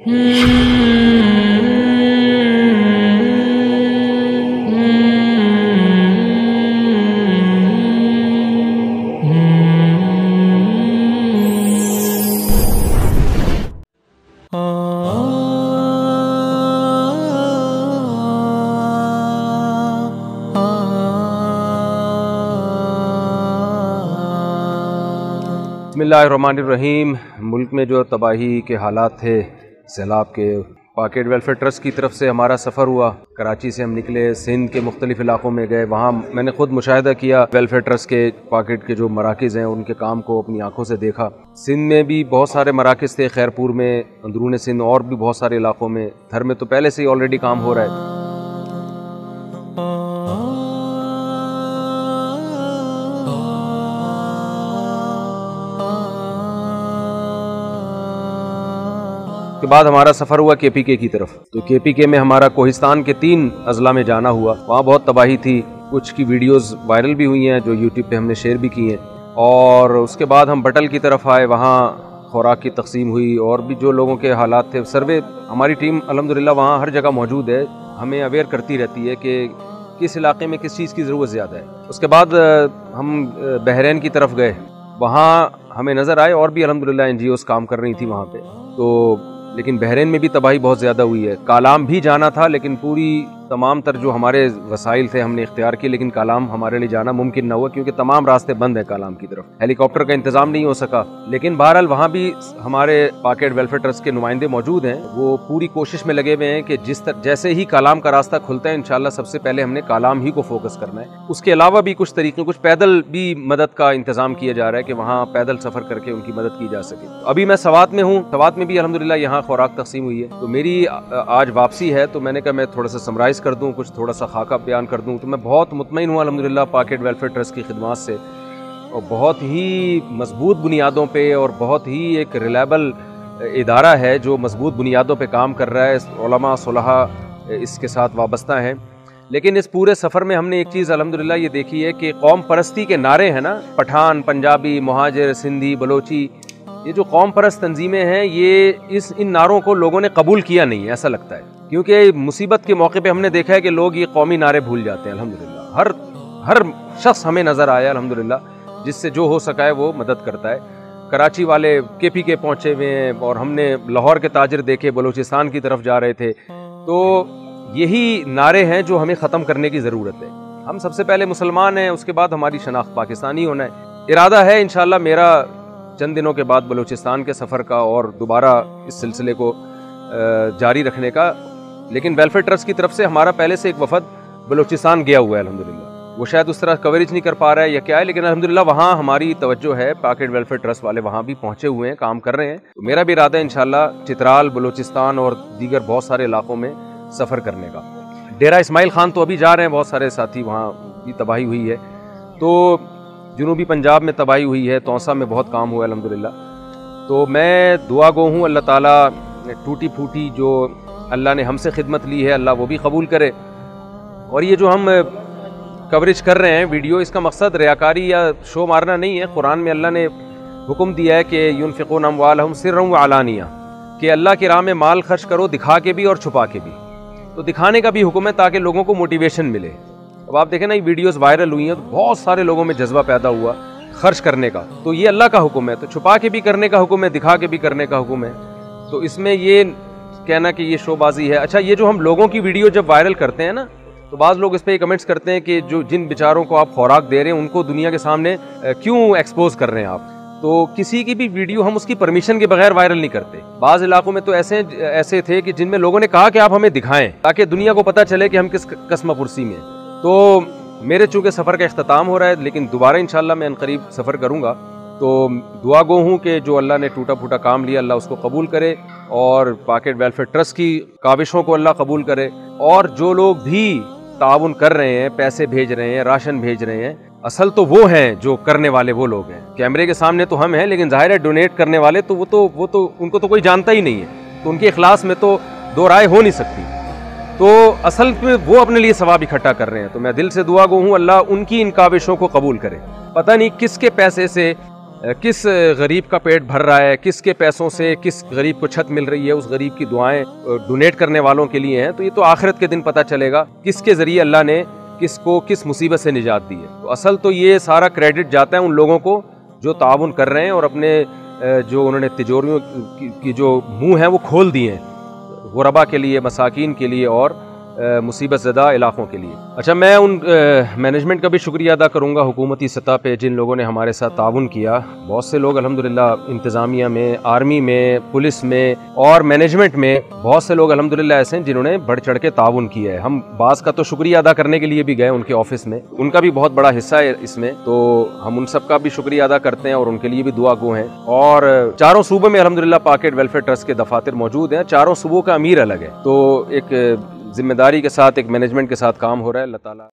बिस्मिल्लाहिर्रहमानिर्रहीम। मुल्क में जो तबाही के हालात थे सैलाब के, पॉकेट वेलफेयर ट्रस्ट की तरफ से हमारा सफ़र हुआ। कराची से हम निकले, सिंध के मुख्तलिफ़ इलाक़ों में गए। वहाँ मैंने ख़ुद मुशाहिदा किया वेलफेयर ट्रस्ट के पॉकेट के जो मराकज़ हैं उनके काम को अपनी आँखों से देखा। सिंध में भी बहुत सारे मराकज़ थे, खैरपुर में, अंदरून सिंध और भी बहुत सारे इलाक़ों में। थर में तो पहले से ही ऑलरेडी काम हो रहा है। के बाद हमारा सफ़र हुआ KPK की तरफ। तो KPK में हमारा कोहिस्तान के 3 अज़ला में जाना हुआ। वहाँ बहुत तबाही थी, कुछ की वीडियोस वायरल भी हुई हैं जो यूट्यूब पे हमने शेयर भी की हैं। और उसके बाद हम बटल की तरफ आए, वहाँ खुराक की तकसीम हुई और भी जो लोगों के हालात थे। सर्वे हमारी टीम अल्हम्दुलिल्लाह वहाँ हर जगह मौजूद है, हमें अवेयर करती रहती है कि किस इलाके में किस चीज़ की ज़रूरत ज़्यादा है। उसके बाद हम बहरीन की तरफ गए, वहाँ हमें नज़र आए और भी अल्हम्दुलिल्लाह NGOs काम कर रही थी वहाँ पे। तो लेकिन बहरीन में भी तबाही बहुत ज़्यादा हुई है। कालाम भी जाना था, लेकिन पूरी तमाम तर जो हमारे वसाइल थे हमने इख्तियार किए, लेकिन कालाम हमारे लिए जाना मुमकिन न हुआ क्योंकि तमाम रास्ते बंद हैं कालाम की तरफ। हेलीकॉप्टर का इंतज़ाम नहीं हो सका। लेकिन बहरहाल वहाँ भी हमारे पॉकेट वेलफेयर ट्रस्ट के नुमाइंदे मौजूद हैं। वो पूरी कोशिश में लगे हुए हैं कि जैसे ही कालाम का रास्ता खुलता है इंशाल्लाह सबसे पहले हमने कालाम ही को फोकस करना है। उसके अलावा भी कुछ तरीके, कुछ पैदल भी मदद का इंतज़ाम किया जा रहा है कि वहाँ पैदल सफ़र करके उनकी मदद की जा सके। अभी मैं सवात में हूँ, सवात में भी अल्हम्दुलिल्लाह यहाँ खुराक तकसीम हुई है। तो मेरी आज वापसी है, तो मैंने कहा मैं थोड़ा सा समराइज़ कर दूँ, कुछ थोड़ा सा खाका बयान कर दूँ। तो मैं बहुत मुतमईन हूँ अल्हम्दुलिल्लाह पॉकेट वेलफेयर ट्रस्ट की खिदमत से, और बहुत ही मजबूत बुनियादों पे और बहुत ही एक रिलायबल इदारा है जो मजबूत बुनियादों पे काम कर रहा है। उलमा सुलहा इसके साथ वाबस्ता हैं। लेकिन इस पूरे सफ़र में हमने एक चीज़ अल्हम्दुलिल्लाह ये देखी है कि कौम परस्ती के नारे हैं ना, पठान, पंजाबी, मुहाजिर, सिंधी, बलोची, ये जो कौम परस्त तंजीमें हैं, ये इन नारों को लोगों ने कबूल किया नहीं है, ऐसा लगता है। क्योंकि मुसीबत के मौके पे हमने देखा है कि लोग ये कौमी नारे भूल जाते हैं। अल्हम्दुलिल्लाह हर शख्स हमें नज़र आया अल्हम्दुलिल्लाह, जिससे जो हो सका है वो मदद करता है। कराची वाले KPK पहुँचे हुए हैं और हमने लाहौर के ताजिर देखे, बलूचिस्तान की तरफ जा रहे थे। तो यही नारे हैं जो हमें ख़त्म करने की ज़रूरत है। हम सबसे पहले मुसलमान हैं, उसके बाद हमारी शनाख्त पाकिस्तानी होना है। इरादा है इंशाअल्लाह मेरा चंद दिनों के बाद बलूचिस्तान के सफ़र का और दोबारा इस सिलसिले को जारी रखने का। लेकिन वेलफेयर ट्रस्ट की तरफ से हमारा पहले से एक वफद बलूचिस्तान गया हुआ है अल्हम्दुलिल्लाह। वो शायद उस तरह कवरेज नहीं कर पा रहा है या क्या है, लेकिन अल्हम्दुलिल्लाह वहाँ हमारी तवज्जो है। पॉकेट वेलफेयर ट्रस्ट वाले वहाँ भी पहुँचे हुए हैं, काम कर रहे हैं। तो मेरा भी इरादा है इंशाअल्लाह चित्राल, बलूचिस्तान और दीगर बहुत सारे इलाकों में सफ़र करने का। डेरा इस्माइल खान तो अभी जा रहे हैं, बहुत सारे साथी, वहाँ भी तबाही हुई है। तो जुनूबी पंजाब में तबाही हुई है, तौसा में बहुत काम हुआ है अल्हम्दुलिल्लाह। तो मैं दुआ गो हूँ अल्लाह ताला टूटी फूटी जो अल्लाह ने हमसे खिदमत ली है अल्लाह वो भी कबूल करे। और ये जो हम कवरेज कर रहे हैं वीडियो, इसका मकसद रियाकारी या शो मारना नहीं है। कुरान में अल्लाह ने हुक्म दिया है कि युनफिकून अम्वालहुम सिर्रन व अलानिया, कि अल्लाह की राह में माल खर्च करो, दिखा के भी और छुपा के भी। तो दिखाने का भी हुक्म है ताकि लोगों को मोटिवेशन मिले। अब आप देखें ना, ये वीडियोस वायरल हुई हैं तो बहुत सारे लोगों में जज्बा पैदा हुआ खर्च करने का। तो ये अल्लाह का हुक्म है, तो छुपा के भी करने का हुक्म है, दिखा के भी करने का हुक्म है। तो इसमें ये कहना कि ये शोबाजी है। अच्छा, ये जो हम लोगों की वीडियो जब वायरल करते हैं ना, तो बाज़ लोग इस पर कमेंट्स करते हैं कि जो जिन बेचारों को आप खुराक दे रहे हैं उनको दुनिया के सामने क्यों एक्सपोज कर रहे हैं आप। तो किसी की भी वीडियो हम उसकी परमिशन के बगैर वायरल नहीं करते। बाज़ इलाकों में तो ऐसे थे कि जिनमें लोगों ने कहा कि आप हमें दिखाएं ताकि दुनिया को पता चले कि हम किस कस्म पुरसी में। तो मेरे चूँकि सफ़र का इख्तिताम हो रहा है, लेकिन दोबारा इंशाअल्लाह मैं अनकरीब सफ़र करूँगा। तो दुआ गो हूँ कि जो अल्लाह ने टूटा फूटा काम लिया अल्लाह उसको कबूल करे, और पॉकेट वेलफेयर ट्रस्ट की काविशों को अल्लाह कबूल करे। और जो लोग भी ताउन कर रहे हैं, पैसे भेज रहे हैं, राशन भेज रहे हैं, असल तो वो हैं जो करने वाले वो लोग हैं। कैमरे के सामने तो हम हैं, लेकिन जाहिर है डोनेट करने वाले तो वो तो उनको तो कोई जानता ही नहीं है। तो उनके इखलास में तो दो राय हो नहीं सकती। तो असल में वो अपने लिए सवाब इकट्ठा कर रहे हैं। तो मैं दिल से दुआ गो हूँ अल्लाह उनकी इन काविशों को कबूल करे। पता नहीं किसके पैसे से किस गरीब का पेट भर रहा है, किसके पैसों से किस गरीब को छत मिल रही है, उस गरीब की दुआएं डोनेट करने वालों के लिए हैं। तो ये तो आखिरत के दिन पता चलेगा किसके ज़रिए अल्लाह ने किसको किस मुसीबत से निजात दी है। तो असल तो ये सारा क्रेडिट जाता है उन लोगों को जो ताउन कर रहे हैं और अपने जो उन्होंने तिजोरियों की जो मुँह हैं वो खोल दिए हैं गुरबा के लिए, मसाकीन के लिए और मुसीबत ज़दा इलाक़ों के लिए। अच्छा, मैं उन मैनेजमेंट का भी शुक्रिया अदा करूँगा हुकूमती सतह पे जिन लोगों ने हमारे साथ ताउन किया। बहुत से लोग अल्हम्दुलिल्लाह इंतज़ामिया में, आर्मी में, पुलिस में और मैनेजमेंट में बहुत से लोग अल्हम्दुलिल्लाह ऐसे हैं जिन्होंने बढ़ चढ़ के ताउन किया है। हम बाज़ का तो शुक्रिया अदा करने के लिए भी गए उनके ऑफिस में, उनका भी बहुत बड़ा हिस्सा है इसमें, तो हम उन सब का भी शुक्रिया अदा करते हैं और उनके लिए भी दुआ गो हैं। और चारों सूबों में अल्हम्दुलिल्लाह पॉकेट वेलफेयर ट्रस्ट के दफातर मौजूद हैं। चारों सूबों का अमीर अलग है, तो एक जिम्मेदारी के साथ एक मैनेजमेंट के साथ काम हो रहा है। अल्लाह ताला